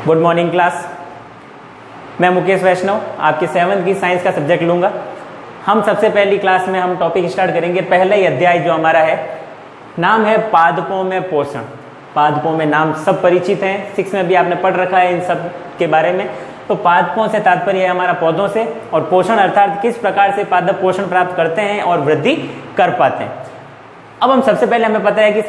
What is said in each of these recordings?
Good morning class. मैं मुकेश वैष्णव आपके 7th की साइंस का सब्जेक्ट लूँगा। हम सबसे पहली क्लास में हम टॉपिक स्टार्ट करेंगे। पहला ही अध्याय जो हमारा है, नाम है पादपों में पोषण। पादपों में नाम सब परिचित हैं, 6 में भी आपने पढ़ रखा है इन सब के बारे में। तो पादपों से तात्पर्य है हमारा पौधों से, और पोषण अर्थात किस प्रकार से पादप पोषण प्राप्त करते हैं और वृद्धि कर पाते हैं। अब हम सबसे पहले हमें पता है कि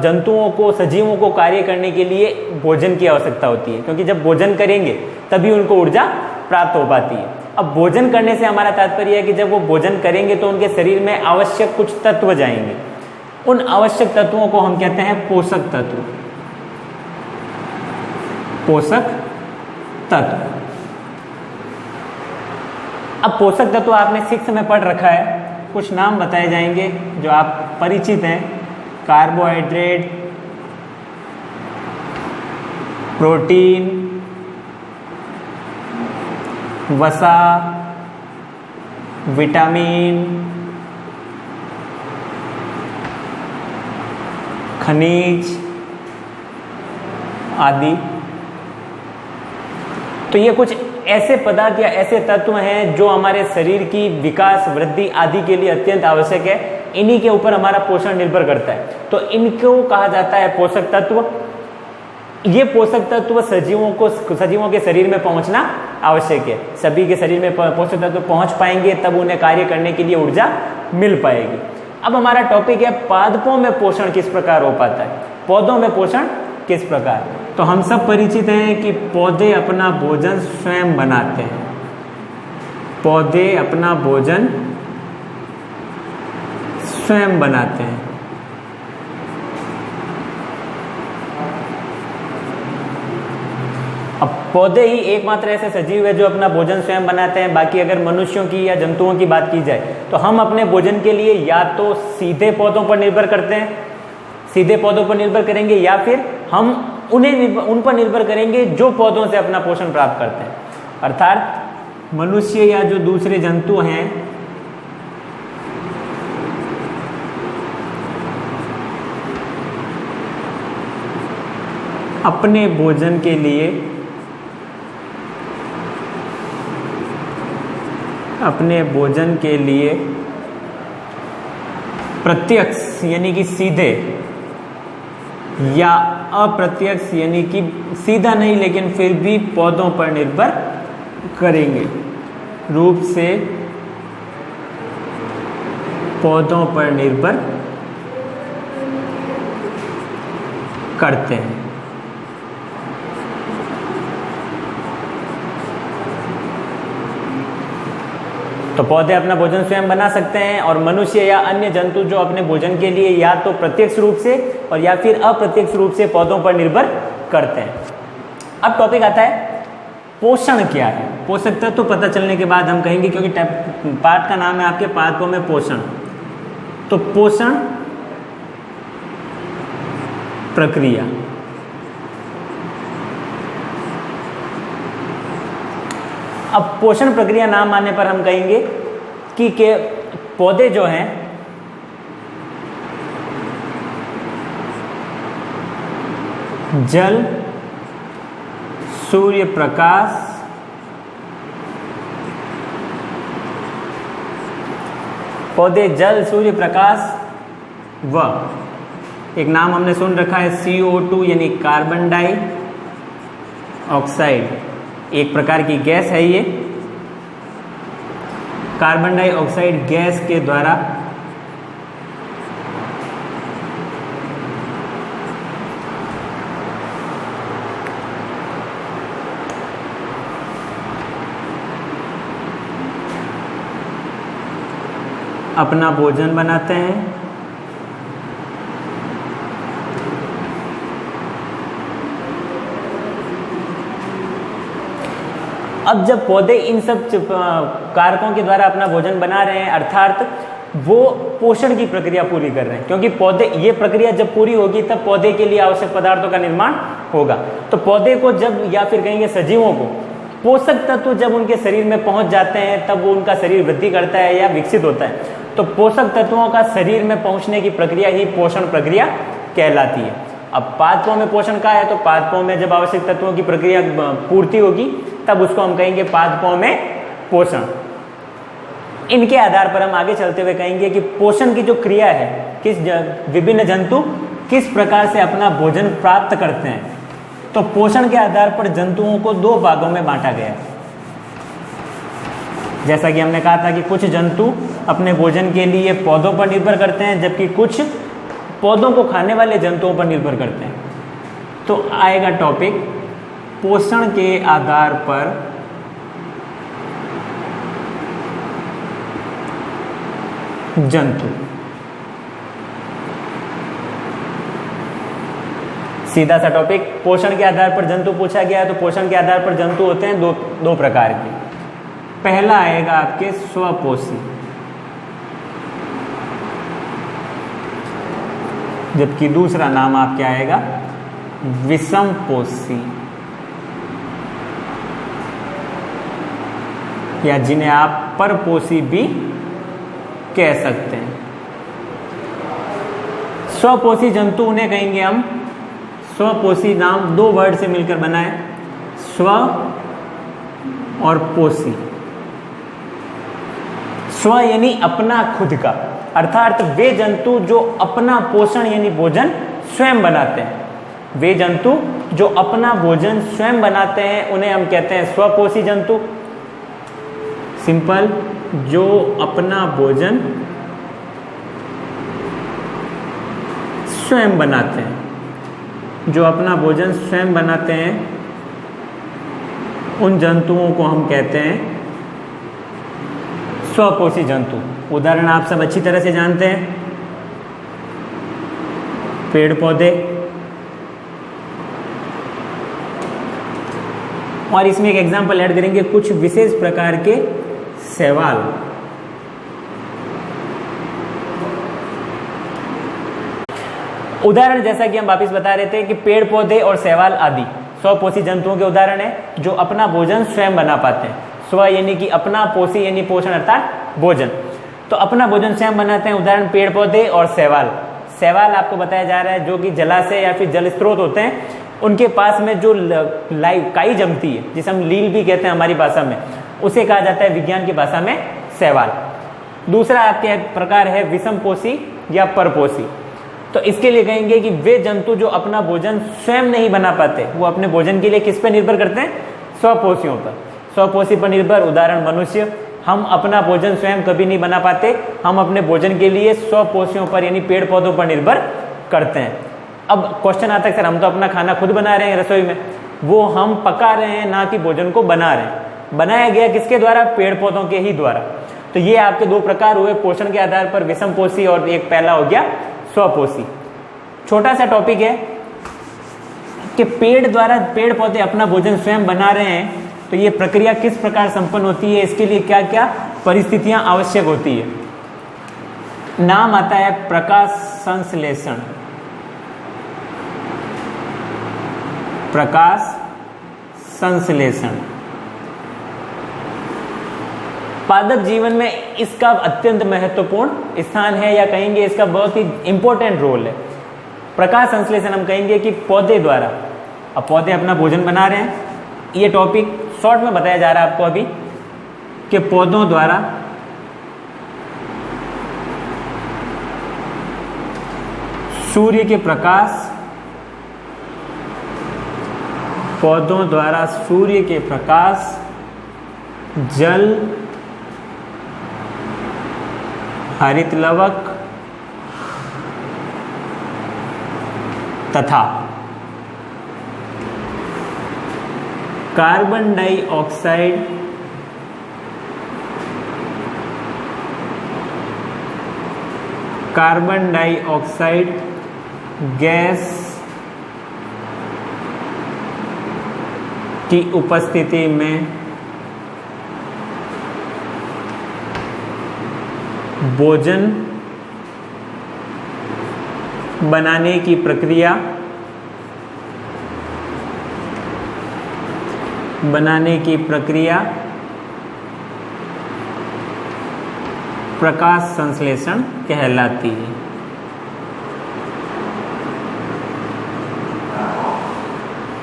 जंतुओं को, सजीवों को कार्य करने के लिए भोजन की आवश्यकता होती है, क्योंकि जब भोजन करेंगे तभी उनको ऊर्जा प्राप्त हो पाती है। अब भोजन करने से हमारा तात्पर्य है कि जब वो भोजन करेंगे तो उनके शरीर में आवश्यक कुछ तत्व जाएंगे। उन आवश्यक तत्वों को हम कहते हैं पोषक तत्व। पोषक तत्व। अब पोषक तत्व आपने 6 में पढ़ रखा है। कुछ नाम बताए जाएंगे जो आप परिचित हैं। कार्बोहाइड्रेट, प्रोटीन, वसा, विटामिन, खनिज आदि। तो ये कुछ ऐसे पदार्थ या ऐसे तत्व हैं जो हमारे शरीर की विकास, वृद्धि आदि के लिए अत्यंत आवश्यक है। इन्हीं के ऊपर हमारा पोषण निर्भर करता है, तो इनको कहा जाता है पोषक तत्व। ये पोषक तत्व सजीवों के शरीर में पहुंचना आवश्यक है। सभी के शरीर में पोषक तत्व पहुंच पाएंगे तब उन्हें कार्य करने के लिए ऊर्जा मिल पाएगी। अब हमारा टॉपिक है पादपों में पोषण किस प्रकार हो पाता है, पौधों में पोषण किस प्रकार। तो हम सब परिचित हैं कि पौधे अपना भोजन स्वयं बनाते हैं। पौधे अपना भोजन स्वयं बनाते हैं। अब पौधे ही एकमात्र ऐसे सजीव है जो अपना भोजन स्वयं बनाते हैं। बाकी अगर मनुष्यों की या जंतुओं की बात की जाए तो हम अपने भोजन के लिए या तो सीधे पौधों पर निर्भर करते हैं, सीधे पौधों पर निर्भर करेंगे, या फिर हम उन पर निर्भर करेंगे जो पौधों से अपना पोषण प्राप्त करते हैं। अर्थात मनुष्य या जो दूसरे जंतु हैं अपने भोजन के लिए प्रत्यक्ष यानी कि सीधे या अप्रत्यक्ष यानी कि सीधा नहीं लेकिन फिर भी पौधों पर निर्भर करेंगे, रूप से पौधों पर निर्भर करते हैं। तो पौधे अपना भोजन स्वयं बना सकते हैं, और मनुष्य या अन्य जंतु जो अपने भोजन के लिए या तो प्रत्यक्ष रूप से और या फिर अप्रत्यक्ष रूप से पौधों पर निर्भर करते हैं। अब टॉपिक आता है पोषण क्या है। पोषक तत्व तो पता चलने के बाद हम कहेंगे, क्योंकि पाठ का नाम है आपके पादपों में पोषण। तो पोषण प्रक्रिया। अब पोषण प्रक्रिया नाम आने पर हम कहेंगे कि पौधे जो हैं जल, सूर्य प्रकाश, पौधे जल, सूर्य प्रकाश व एक नाम हमने सुन रखा है CO2 यानी कार्बन डाइऑक्साइड, एक प्रकार की गैस है। ये कार्बन डाइऑक्साइड गैस के द्वारा अपना भोजन बनाते हैं। अब जब पौधे इन सब कारकों के द्वारा अपना भोजन बना रहे हैं, अर्थात वो पोषण की प्रक्रिया पूरी कर रहे हैं, क्योंकि पौधे, ये प्रक्रिया जब पूरी होगी तब पौधे के लिए आवश्यक पदार्थों का निर्माण होगा। तो पौधे को जब, या फिर कहेंगे सजीवों को, पोषक तत्व जब उनके शरीर में पहुंच जाते हैं तब वो उनका शरीर वृद्धि करता है या विकसित होता है। तो पोषक तत्वों का शरीर में पहुंचने की प्रक्रिया ही पोषण प्रक्रिया कहलाती है। अब पादपों में पोषण का है, तो पादपों में जब आवश्यक तत्वों की प्रक्रिया पूर्ति होगी तब उसको हम कहेंगे पादपों में पोषण। इनके आधार पर हम आगे चलते हुए कहेंगे कि पोषण की जो क्रिया है, विभिन्न जंतु किस प्रकार से अपना भोजन प्राप्त करते हैं। तो पोषण के आधार पर जंतुओं को दो भागों में बांटा गया है। जैसा कि हमने कहा था कि कुछ जंतु अपने भोजन के लिए पौधों पर निर्भर करते हैं, जबकि कुछ पौधों को खाने वाले जंतुओं पर निर्भर करते हैं। तो आएगा टॉपिक पोषण के आधार पर जंतु। सीधा सा टॉपिक, पोषण के आधार पर जंतु पूछा गया है, तो पोषण के आधार पर जंतु होते हैं दो प्रकार के। पहला आएगा आपके स्वपोषी, जबकि दूसरा नाम आपके आएगा विषमपोषी, या जिन्हें आप परपोषी भी कह सकते हैं। स्वपोषी जंतु उन्हें कहेंगे हम, स्वपोषी नाम दो वर्ड से मिलकर बना है, स्व और पोषी। स्व यानी अपना खुद का, अर्थात वे जंतु जो अपना पोषण यानी भोजन स्वयं बनाते हैं। वे जंतु जो अपना भोजन स्वयं बनाते हैं उन्हें हम कहते हैं स्वपोषी जंतु। सिंपल, जो अपना भोजन स्वयं बनाते हैं, जो अपना भोजन स्वयं बनाते हैं, उन जंतुओं को हम कहते हैं स्वपोषी जंतु। उदाहरण आप सब अच्छी तरह से जानते हैं, पेड़ पौधे, और इसमें एक एग्जांपल ऐड करेंगे कुछ विशेष प्रकार के शैवाल। उदाहरण जैसा कि हम वापिस बता रहे थे कि पेड़ पौधे और शैवाल आदि स्वपोषी जंतुओं के उदाहरण है जो अपना भोजन स्वयं बना पाते हैं। स्व यानी कि अपना, पोषी यानी पोषण अर्थात भोजन, तो अपना भोजन स्वयं बनाते हैं। उदाहरण पेड़ पौधे और शैवाल। शैवाल आपको बताया जा रहा है जो कि जलाशय या फिर जल स्रोत होते हैं, उनके पास में जो काई जमती है, जिसे हम लील भी कहते हैं हमारी भाषा में, उसे कहा जाता है विज्ञान की भाषा में शैवाल। दूसरा आपके प्रकार है विषमपोषी या परपोषी। तो इसके लिए कहेंगे कि वे जंतु जो अपना भोजन स्वयं नहीं बना पाते, वो अपने भोजन के लिए किस पर निर्भर करते हैं? स्वपोषियों पर। स्वपोषी पर निर्भर, उदाहरण मनुष्य। हम अपना भोजन स्वयं कभी नहीं बना पाते, हम अपने भोजन के लिए स्वपोषियों पर यानी पेड़ पौधों पर निर्भर करते हैं। अब क्वेश्चन आता है सर हम तो अपना खाना खुद बना रहे हैं रसोई में, वो हम पका रहे हैं ना कि भोजन को बना रहे हैं। बनाया गया किसके द्वारा? पेड़ पौधों के ही द्वारा। तो ये आपके दो प्रकार हुए पोषण के आधार पर, विषमपोषी और एक पहला हो गया स्वपोषी। छोटा सा टॉपिक है कि पेड़ पौधे अपना भोजन स्वयं बना रहे हैं, तो ये प्रक्रिया किस प्रकार संपन्न होती है, इसके लिए क्या क्या परिस्थितियां आवश्यक होती है। नाम आता है प्रकाश संश्लेषण। प्रकाश संश्लेषण पादप जीवन में इसका अत्यंत महत्वपूर्ण स्थान है, या कहेंगे इसका बहुत ही इंपॉर्टेंट रोल है। प्रकाश संश्लेषण हम कहेंगे कि पौधे द्वारा, अब पौधे अपना भोजन बना रहे हैं, ये टॉपिक शॉर्ट में बताया जा रहा है आपको अभी, कि पौधों द्वारा सूर्य के प्रकाश, पौधों द्वारा सूर्य के प्रकाश, जल, हरित लवक तथा कार्बन डाइऑक्साइड गैस की उपस्थिति में भोजन बनाने की प्रक्रिया प्रकाश संश्लेषण कहलाती है।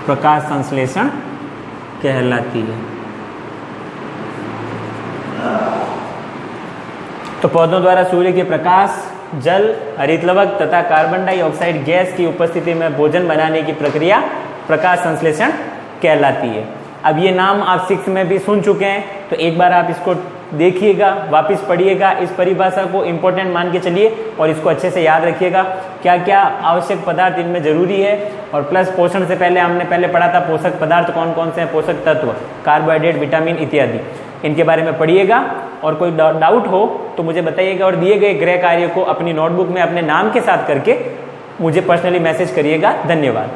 प्रकाश संश्लेषण कहलाती है। तो पौधों द्वारा सूर्य के प्रकाश, जल, हरित लवक तथा कार्बन डाइऑक्साइड गैस की उपस्थिति में भोजन बनाने की प्रक्रिया प्रकाश संश्लेषण कहलाती है। अब ये नाम आप 6 में भी सुन चुके हैं, तो एक बार आप इसको देखिएगा, वापस पढ़िएगा, इस परिभाषा को इंपॉर्टेंट मान के चलिए और इसको अच्छे से याद रखिएगा, क्या क्या आवश्यक पदार्थ इनमें जरूरी है। और प्लस पोषण से पहले हमने पढ़ा था पोषक पदार्थ कौन कौन से हैं, पोषक तत्व, कार्बोहाइड्रेट, विटामिन इत्यादि, इनके बारे में पढ़िएगा। और कोई डाउट हो तो मुझे बताइएगा और दिए गए गृह कार्य को अपनी नोटबुक में अपने नाम के साथ करके मुझे पर्सनली मैसेज करिएगा। धन्यवाद।